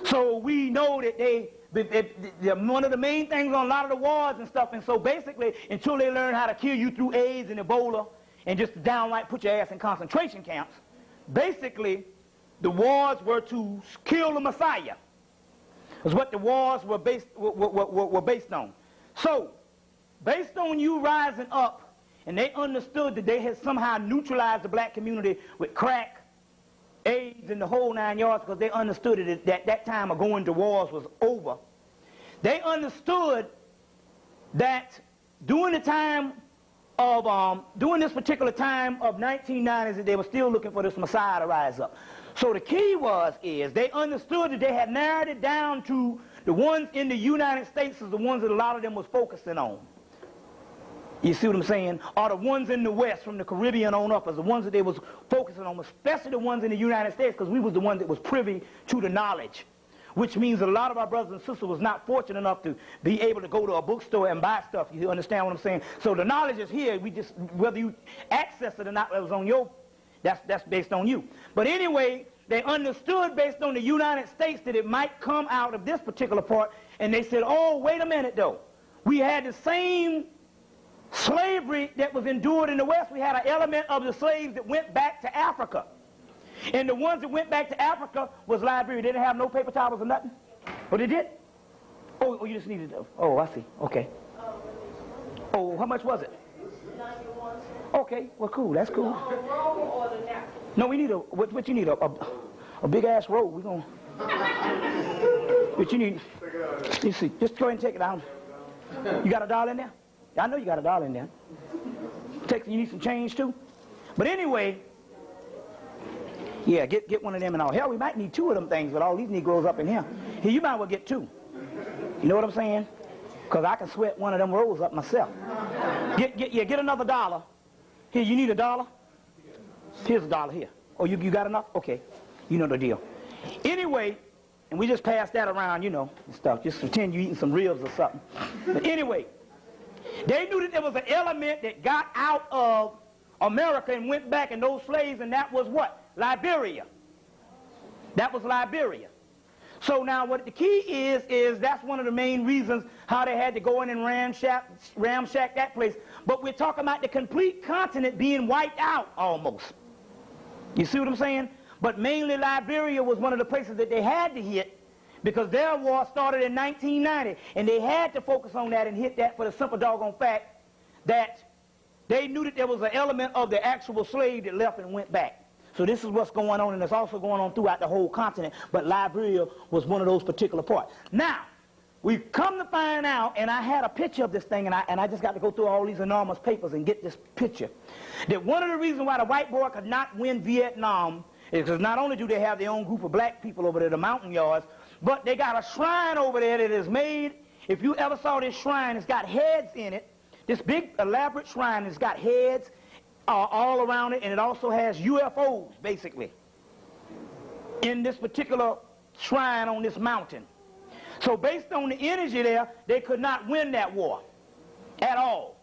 So we know that one of the main things on a lot of the wars and stuff, and so basically, until they learn how to kill you through AIDS and Ebola and just downright put your ass in concentration camps, basically, the wars were to kill the Messiah. Is what the wars were based on. So, based on you rising up, and they understood that they had somehow neutralized the black community with crack, AIDS, and the whole 9 yards, because they understood that that time of going to wars was over. They understood that during the time of, during this particular time of 1990s, that they were still looking for this Messiah to rise up. So the key is they understood that they had narrowed it down to the ones in the United States is the ones that a lot of them was focusing on. You see what I'm saying? Or the ones in the West, from the Caribbean on up, is the ones that they was focusing on, especially the ones in the United States, because we was the ones that was privy to the knowledge. Which means that a lot of our brothers and sisters was not fortunate enough to be able to go to a bookstore and buy stuff. You understand what I'm saying? So the knowledge is here. We just, whether you access it or not, that was on your, that's based on you. But anyway, they understood based on the United States that it might come out of this particular part, and they said, oh, wait a minute though. We had the same slavery that was endured in the West. We had an element of the slaves that went back to Africa. And the ones that went back to Africa was Liberia. They didn't have no paper towels or nothing. Oh, they did? Oh, you just needed, oh, I see. Okay. Oh, how much was it? 91 cents. Okay, well, cool. That's cool. The roll or the napkin? No, we need a, what you need, a big-ass roll. We're going to, what you need, you see, just go ahead and take it down. You got $1 in there? I know you got $1 in there. You need some change, too? But anyway, yeah, get one of them and all. Hell, we might need 2 of them things with all these Negroes up in here. Here, you might as well get 2. You know what I'm saying? Because I can sweat one of them rolls up myself. Get another $1. Here, you need $1? Here's $1 here. Oh, you got enough? Okay. You know the deal. Anyway, and we just pass that around, you know, and stuff. Just pretend you're eating some ribs or something. But anyway, they knew that there was an element that got out of America and went back, and those slaves, and that was what? Liberia. That was Liberia. So now what the key is that's one of the main reasons how they had to go in and ramshack that place. But we're talking about the complete continent being wiped out almost. You see what I'm saying? But mainly Liberia was one of the places that they had to hit, because their war started in 1990, and they had to focus on that and hit that for the simple doggone fact that they knew that there was an element of the actual slave that left and went back. So this is what's going on, and it's also going on throughout the whole continent, but Liberia was one of those particular parts. Now, we've come to find out, and I had a picture of this thing, and I just got to go through all these enormous papers and get this picture, that one of the reasons why the white boy could not win Vietnam is because not only do they have their own group of black people over there, the mountain yards, but they got a shrine over there that is made, if you ever saw this shrine, it's got heads in it. This big elaborate shrine has got heads all around it, and it also has UFOs, basically, in this particular shrine on this mountain. So based on the energy there, they could not win that war at all.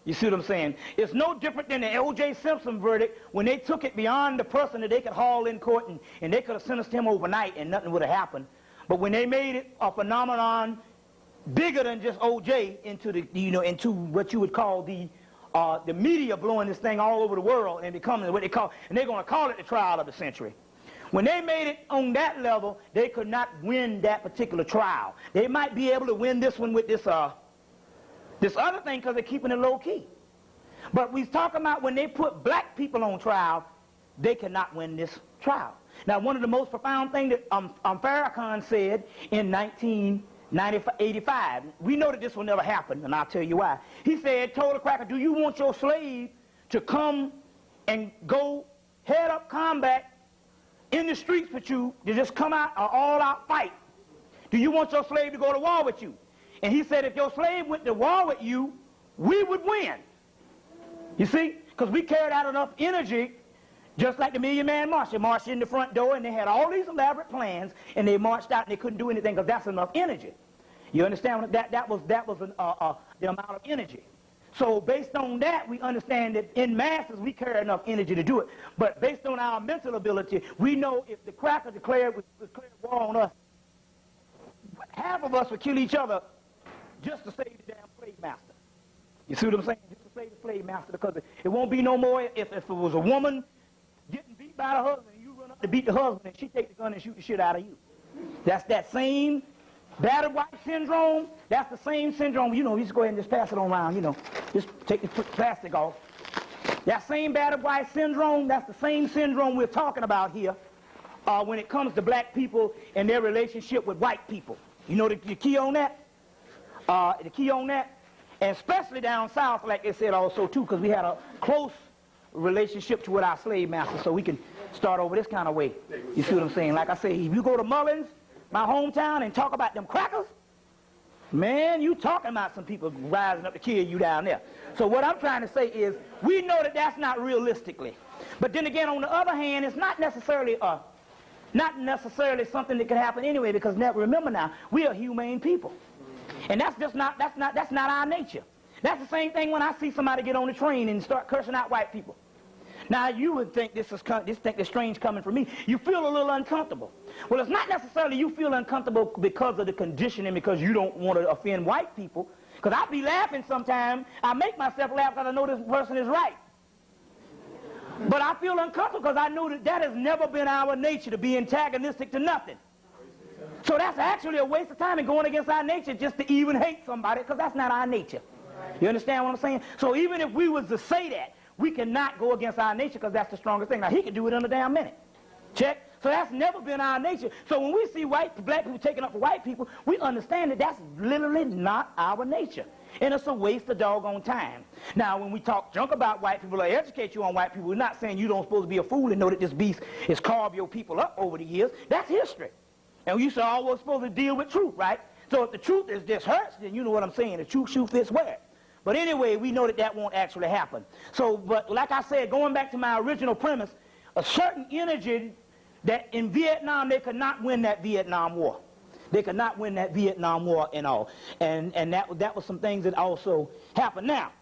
You see what I'm saying? It's no different than the O.J. Simpson verdict when they took it beyond the person that they could haul in court, and they could have sentenced him overnight and nothing would have happened. But when they made it a phenomenon bigger than just O.J. into the, you know, into what you would call the media blowing this thing all over the world and becoming what they call, and they're going to call it the trial of the century. When they made it on that level, they could not win that particular trial. They might be able to win this one with this this other thing because they're keeping it low key. But we're talking about when they put black people on trial, they cannot win this trial. Now, one of the most profound things that Farrakhan said in 1985, we know that this will never happen, and I'll tell you why. He said, told the cracker, do you want your slave to come and go head up combat in the streets with you, to just come out an all-out fight? Do you want your slave to go to war with you? And he said, if your slave went to war with you, we would win. You see? Because we carried out enough energy Just like the Million Man March. They marched in the front door and they had all these elaborate plans and they marched out and they couldn't do anything because that's enough energy. You understand? That was the amount of energy. So based on that, we understand that in masses we carry enough energy to do it. But based on our mental ability, we know if the cracker declared war on us, half of us would kill each other just to save the damn slave master. You see what I'm saying? Just to save the slave master, because it won't be no more if it was a woman getting beat by the husband and you run up to beat the husband and she take the gun and shoot the shit out of you. That's that same battered wife syndrome. That's the same syndrome. You know, you just go ahead and just pass it on around, you know. Just take the plastic off. That same battered wife syndrome, that's the same syndrome we're talking about here when it comes to black people and their relationship with white people. You know the key on that? The key on that? And especially down south, like they said also too, because we had a close relationship with our slave masters, so we can start over this kind of way. You see what I'm saying? Like I say, if you go to Mullins, my hometown, and talk about them crackers, man, you talking about some people rising up to kill you down there. So what I'm trying to say is, we know that that's not realistically. But then again, on the other hand, it's not necessarily something that can happen anyway, because remember now, we are humane people. And that's not our nature. That's the same thing when I see somebody get on the train and start cursing out white people. Now, you would think this strange coming from me. You feel a little uncomfortable. Well, it's not necessarily you feel uncomfortable because of the conditioning, because you don't want to offend white people. Because I be laughing sometimes. I make myself laugh because I know this person is right. But I feel uncomfortable because I know that has never been our nature, to be antagonistic to nothing. So that's actually a waste of time and going against our nature just to even hate somebody, because that's not our nature. You understand what I'm saying? So even if we was to say that, we cannot go against our nature, because that's the strongest thing. Now, he could do it in a damn minute. Check? So that's never been our nature. So when we see black people taking up for white people, we understand that that's literally not our nature. And it's a waste of doggone time. Now, when we talk junk about white people or educate you on white people, we're not saying you don't supposed to be a fool and know that this beast has carved your people up over the years. That's history. And you always supposed to deal with truth, right? So if the truth is this hurts, then you know what I'm saying. The truth shoot this where. But anyway, we know that won't actually happen. So, but like I said, going back to my original premise, a certain energy that in Vietnam, they could not win that Vietnam War. They could not win that Vietnam War and all. And that was some things that also happened. Now,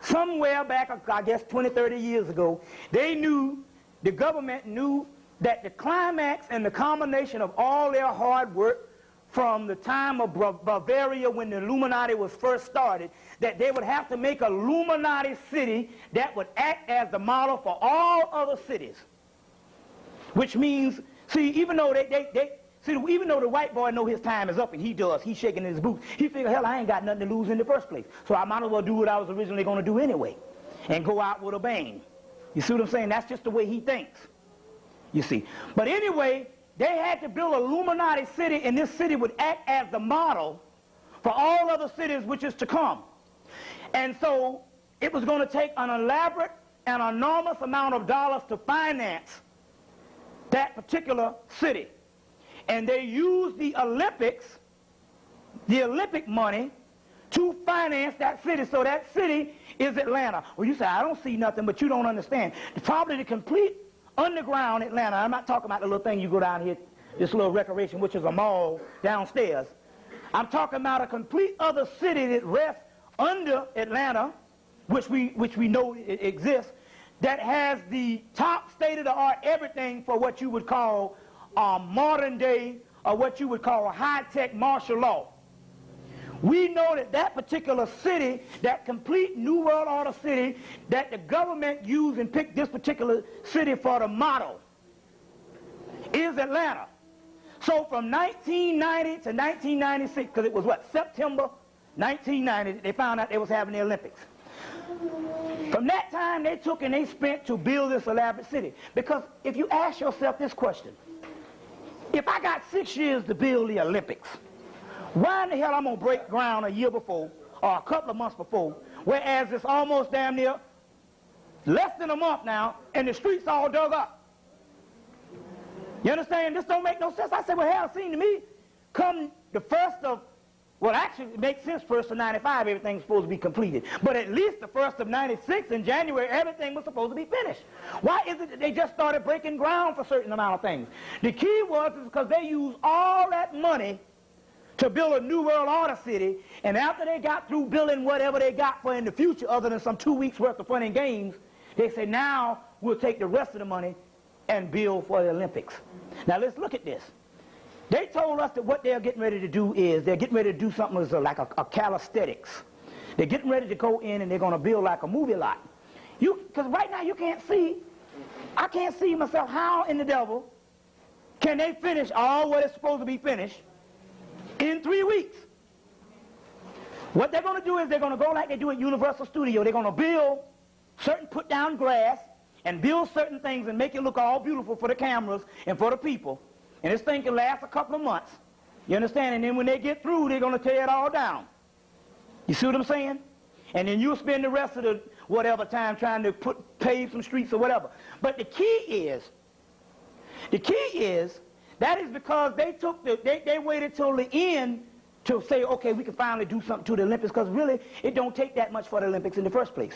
somewhere back, I guess 20, 30 years ago, the government knew that the climax and the culmination of all their hard work from the time of Bavaria, when the Illuminati was first started, that they would have to make a Illuminati city that would act as the model for all other cities. Which means, see, even though even though the white boy know his time is up, and he's shaking his boots, he figure, hell, I ain't got nothing to lose in the first place, so I might as well do what I was originally going to do anyway, and go out with a bang. You see what I'm saying? That's just the way he thinks, you see. But anyway, they had to build a Illuminati city, and this city would act as the model for all other cities which is to come. And so it was going to take an elaborate and enormous amount of dollars to finance that particular city. And they used the Olympic money to finance that city. So that city is Atlanta. Well, you say, I don't see nothing, but you don't understand. Probably the complete underground Atlanta. I'm not talking about the little thing you go down here, this little recreation, which is a mall downstairs. I'm talking about a complete other city that rests under Atlanta, which we know it exists, that has the top state-of-the-art everything for what you would call modern day, or what you would call high-tech martial law. We know that particular city, that complete New World Order city, that the government used and picked this particular city for the model, is Atlanta. So from 1990 to 1996, because it was what, September 1990, they found out they was having the Olympics. From that time, they took and they spent to build this elaborate city. Because if you ask yourself this question, if I got 6 years to build the Olympics, why in the hell I'm going to break ground a year before or a couple of months before, whereas it's almost damn near less than a month now and the streets all dug up? You understand? This don't make no sense. I said, well, hell, it seemed to me, come the 1st of Well, actually, it makes sense, 1st of 95, everything's supposed to be completed. But at least the 1st of 96 in January, everything was supposed to be finished. Why is it that they just started breaking ground for a certain amount of things? The key was because they used all that money to build a New World Order city, and after they got through building whatever they got for in the future, other than some 2 weeks worth of fun and games, they said, now we'll take the rest of the money and build for the Olympics. Now let's look at this. They told us that what they're getting ready to do is they're getting ready to do something like a calisthenics. They're getting ready to go in and they're going to build like a movie lot. Because right now you can't see, I can't see myself how in the devil can they finish all what is supposed to be finished in 3 weeks. What they're going to do is they're going to go like they do at Universal Studios. They're going to build certain put down grass and build certain things and make it look all beautiful for the cameras and for the people. And this thing can last a couple of months. You understand? And then when they get through, they're going to tear it all down. You see what I'm saying? And then you'll spend the rest of the whatever time trying to pave some streets or whatever. But the key is, that is because they waited till the end to say, okay, we can finally do something to the Olympics, because really it don't take that much for the Olympics in the first place.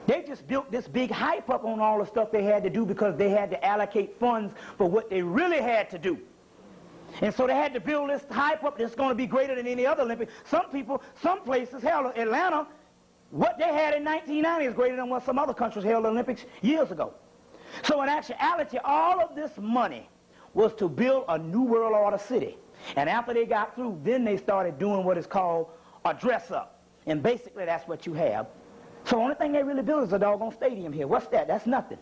They just built this big hype up on all the stuff they had to do because they had to allocate funds for what they really had to do. And so they had to build this hype up that's going to be greater than any other Olympics. Some people, some places, hell, Atlanta, what they had in 1990 is greater than what some other countries held the Olympics years ago. So in actuality, all of this money was to build a New World Order city. And after they got through, then they started doing what is called a dress-up. And basically that's what you have. So the only thing they really built is a doggone stadium here. What's that? That's nothing,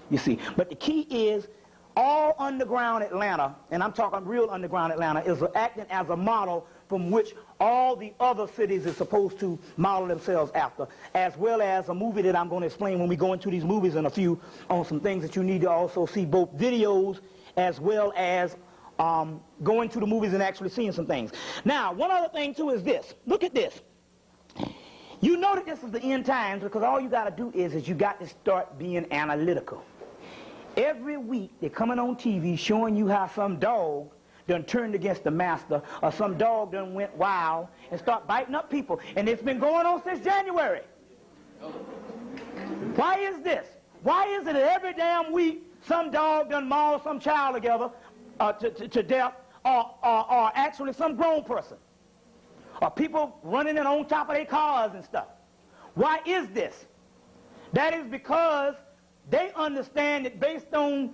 you see. But the key is all underground Atlanta, and I'm talking real underground Atlanta, is acting as a model from which all the other cities are supposed to model themselves after, as well as a movie that I'm going to explain when we go into these movies in a few, on some things that you need to also see, both videos as well as going to the movies and actually seeing some things. Now, one other thing too is this. Look at this. You know that this is the end times because all you got to do is you got to start being analytical. Every week they're coming on TV showing you how some dog done turned against the master, or some dog done went wild and start biting up people. And it's been going on since January. Why is this? Why is it that every damn week some dog done mauled some child together to death, or actually some grown person? Or people running in on top of their cars and stuff. Why is this? That is because they understand that based on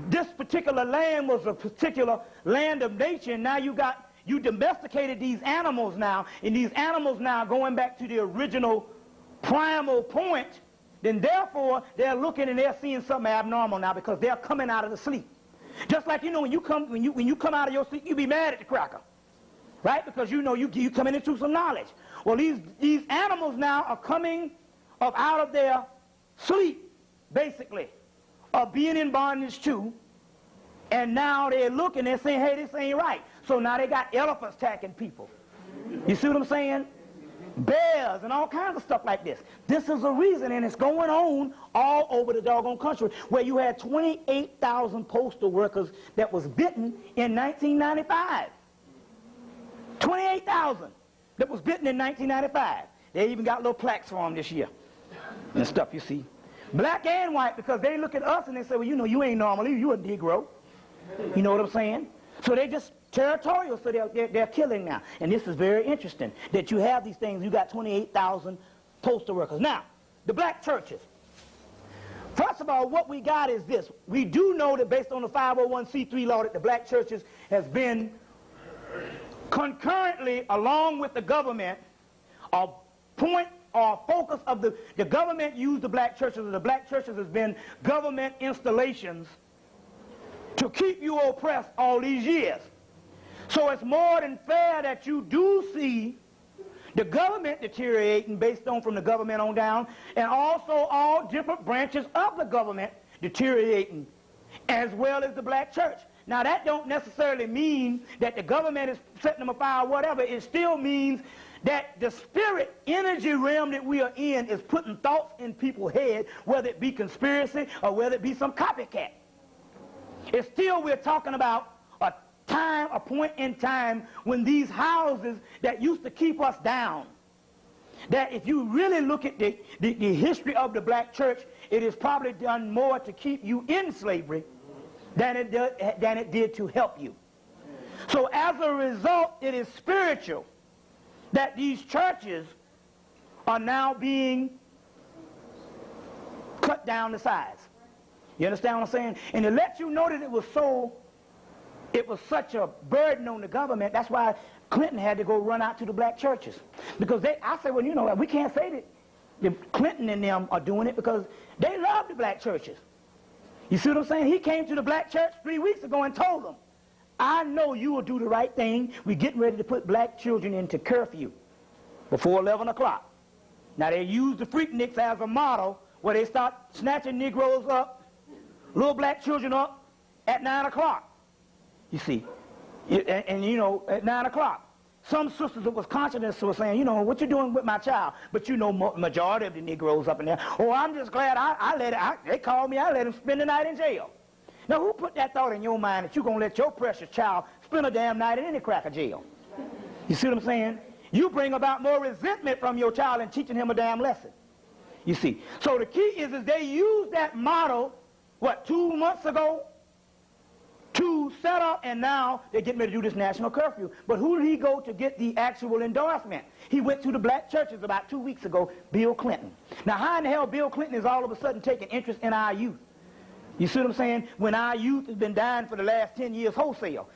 this particular land was a particular land of nature, and now you domesticated these animals now, and these animals now going back to the original primal point, then therefore they're looking and they're seeing something abnormal now because they're coming out of the sleep. Just like when you come out of your sleep, you be mad at the cracker. Right? Because you know you coming into some knowledge. Well, these animals now are coming up out of their sleep, basically, of being in bondage too, and now they're looking, they're saying, hey, this ain't right. So now they got elephants attacking people. You see what I'm saying? Bears and all kinds of stuff like this. This is a reason, and it's going on all over the doggone country, where you had 28,000 postal workers that was bitten in 1995. 28,000 that was bitten in 1995. They even got little plaques for them this year and stuff, you see. Black and white, because they look at us and they say, well, you know, you ain't normal, you a Negro. You know what I'm saying? So they just territorial, so they're killing now. And this is very interesting, that you have these things, you got 28,000 postal workers. Now, the black churches. First of all, what we got is this. We do know that based on the 501c3 law that the black churches has been concurrently, along with the government, a point or focus of the government used the black churches, and the black churches has been government installations to keep you oppressed all these years. So it's more than fair that you do see the government deteriorating based on from the government on down, and also all different branches of the government deteriorating, as well as the black church. Now, that don't necessarily mean that the government is setting them afire or whatever. It still means that the spirit energy realm that we are in is putting thoughts in people's head, whether it be conspiracy or whether it be some copycat. It's still, we're talking about a a point in time when these houses that used to keep us down, that if you really look at the history of the black church, it has probably done more to keep you in slavery than it did to help you. So as a result, it is spiritual that these churches are now being cut down to size. You understand what I'm saying? And to let you know that it was such a burden on the government, that's why Clinton had to go run out to the black churches. Because I said, well, you know, we can't say that Clinton and them are doing it because they love the black churches. You see what I'm saying? He came to the black church 3 weeks ago and told them, I know you will do the right thing. We're getting ready to put black children into curfew before 11 o'clock. Now, they use the Freakniks as a model where they start snatching Negroes up, little black children up at 9 o'clock. You see. And you know, at 9 o'clock. Some sisters that was conscious were saying, you know, what you doing with my child? But you know, majority of the Negroes up in there, oh, I'm just glad they called me, I let him spend the night in jail. Now, who put that thought in your mind that you're going to let your precious child spend a damn night in any cracker jail? You see what I'm saying? You bring about more resentment from your child than teaching him a damn lesson. You see. So the key is they used that model, 2 months ago, to set up, and now they're getting ready to do this national curfew. But who did he go to get the actual endorsement? He went to the black churches about 2 weeks ago, Bill Clinton. Now, how in the hell Bill Clinton is all of a sudden taking interest in our youth? You see what I'm saying? When our youth has been dying for the last 10 years wholesale.